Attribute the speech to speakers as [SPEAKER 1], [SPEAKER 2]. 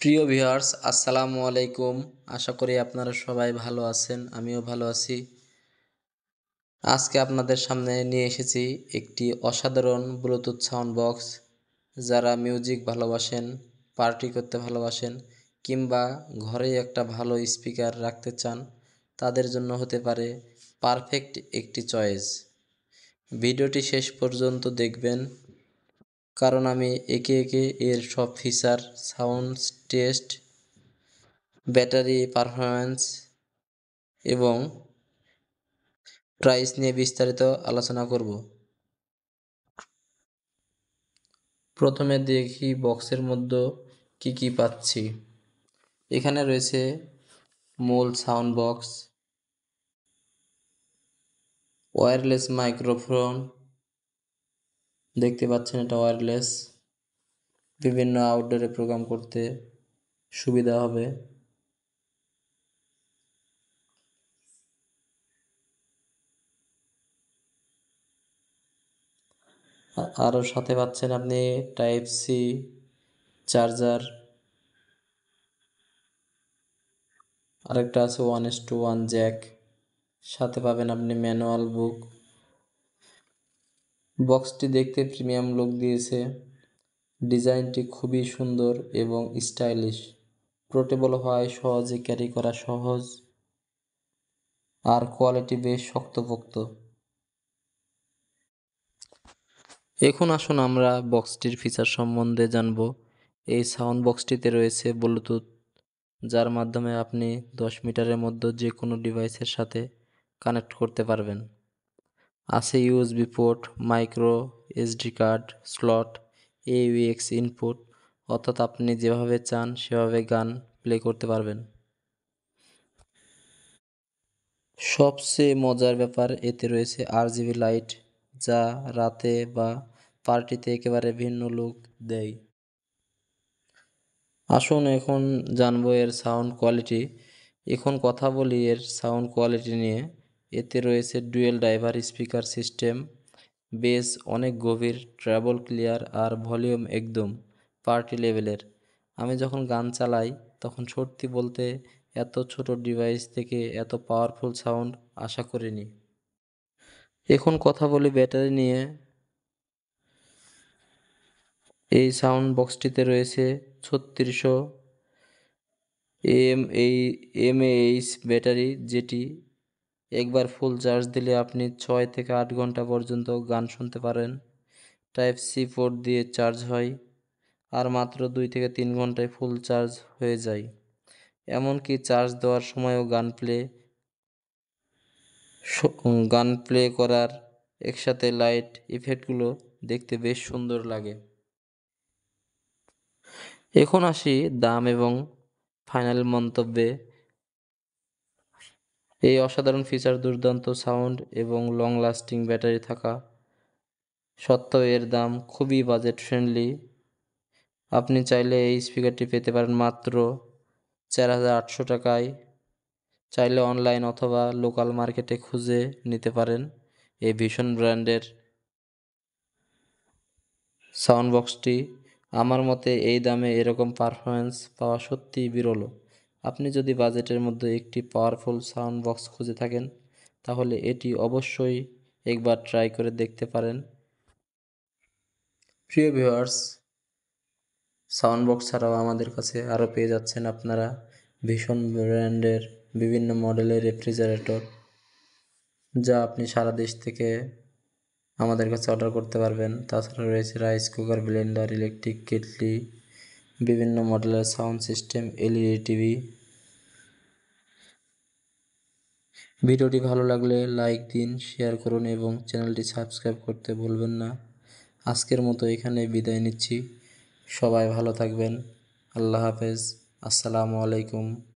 [SPEAKER 1] প্রিয় ভিউয়ার্স, আসসালামু আলাইকুম। আশা করি আপনারা সবাই ভালো আছেন, আমিও ভালো আছি। আজকে আপনাদের সামনে নিয়ে এসেছি একটি অসাধারণ ব্লুটুথ সাউন্ড বক্স। যারা মিউজিক ভালোবাসেন, পার্টি করতে ভালোবাসেন কিংবা ঘরেই একটা ভালো স্পিকার রাখতে চান, তাদের জন্য হতে পারে পারফেক্ট একটি চয়েস। ভিডিওটি শেষ পর্যন্ত দেখবেন, কারণ আমি একে একে এর সব feature, sound test, battery performance এবং প্রাইস নিয়ে বিস্তারিত আলোচনা করব। প্রথমে দেখি বক্সের মধ্যে কি পাচ্ছি। এখানে রয়েছে মূল সাউন্ড বক্স, ওয়্যারলেস মাইক্রোফোন, দেখতে পাচ্ছেন এটা ওয়্যারলেস, বিভিন্ন আউটডোরে প্রোগ্রাম করতে সুবিধা হবে। আরও সাথে পাচ্ছেন আপনি টাইপ সি চার্জার, আরেকটা আছে 1:1 জ্যাক, সাথে পাবেন আপনি ম্যানুয়াল বুক। বক্সটি দেখতে প্রিমিয়াম লুক দিয়েছে, ডিজাইনটি খুবই সুন্দর এবং স্টাইলিশ। পোর্টেবল হওয়ায় সহজে ক্যারি করা সহজ, আর কোয়ালিটি বেশ শক্তপোক্ত। এখন আসুন আমরা বক্সটির ফিচার সম্বন্ধে জানব। এই সাউন্ড বক্সটিতে রয়েছে ব্লুটুথ, যার মাধ্যমে আপনি 10 মিটারের মধ্যে যে কোনো ডিভাইসের সাথে কানেক্ট করতে পারবেন। আছে USB port, micro SD card slot, AUX input, অর্থাৎ আপনি যেভাবে চান সেভাবে গান প্লে করতে পারবেন। সবচেয়ে মজার ব্যাপার, এতে রয়েছে RGB লাইট, যা রাতে বা পার্টিতে একেবারে ভিন্ন লুক দেয়। আসুন এখন জানবো এর সাউন্ড কোয়ালিটি। এখন কথা বলি এর সাউন্ড কোয়ালিটি নিয়ে। এতে রয়েছে dual driver speaker system, base অনেক গভীর, ট্রাবল ক্লিয়ার, আর ভলিউম একদম পার্টি লেভেলের। আমি যখন গান চালাই তখন সত্যি বলতে এত ছোট ডিভাইস থেকে এত পাওয়ারফুল সাউন্ড আশা করিনি। এখন কথা বলি ব্যাটারি নিয়ে। এই সাউন্ড বক্সটিতে রয়েছে 3600 mAh ব্যাটারি, যেটি একবার ফুল চার্জ দিলে আপনি 6 থেকে 8 ঘন্টা পর্যন্ত গান শুনতে পারেন। টাইপ সি পোর্ট দিয়ে চার্জ হয়, আর মাত্র 2 থেকে 3 ঘন্টায় ফুল চার্জ হয়ে যায়। এমনকি চার্জ দেওয়ার সময়ও গান প্লে করার একসাথে লাইট ইফেক্টগুলো দেখতে বেশ সুন্দর লাগে। এখন আসি দাম এবং ফাইনাল মন্তব্যে। এই অসাধারণ ফিচার, দুর্দান্ত সাউন্ড এবং লং লাস্টিং ব্যাটারি থাকা সত্ত্বেও এর দাম খুবই বাজেট ফ্রেন্ডলি। আপনি চাইলে এই স্পিকারটি পেতে পারেন মাত্র 4800 টাকায়। চাইলে অনলাইন অথবা লোকাল মার্কেটে খুঁজে নিতে পারেন এই ভীষণ ব্র্যান্ডের সাউন্ড বক্সটি। আমার মতে এই দামে এরকম পারফরম্যান্স পাওয়া সত্যিই বিরল। আপনি যদি বাজেটের মধ্যে একটি পাওয়ারফুল সাউন্ড বক্স খুঁজে থাকেন, তাহলে এটি অবশ্যই একবার ট্রাই করে দেখতে পারেন। প্রিয় ভিউয়ার্স, সাউন্ড বক্স ছাড়াও আমাদের কাছে আরও পেয়ে যাচ্ছেন আপনারা ভীষণ ব্র্যান্ডের বিভিন্ন মডেলের রেফ্রিজারেটর, যা আপনি সারা দেশ থেকে আমাদের কাছে অর্ডার করতে পারবেন। তাছাড়া রয়েছে rice cooker, Blender, electric kettle, বিভিন্ন মডেলের সাউন্ড সিস্টেম, LED টিভি। ভিডিওটি ভালো লাগলে লাইক দিন, শেয়ার করুন এবং চ্যানেলটি সাবস্ক্রাইব করতে ভুলবেন না। আজকের মতো এখানে বিদায় নিচ্ছি। সবাই ভালো থাকবেন। আল্লাহ হাফেজ। আসসালামু আলাইকুম।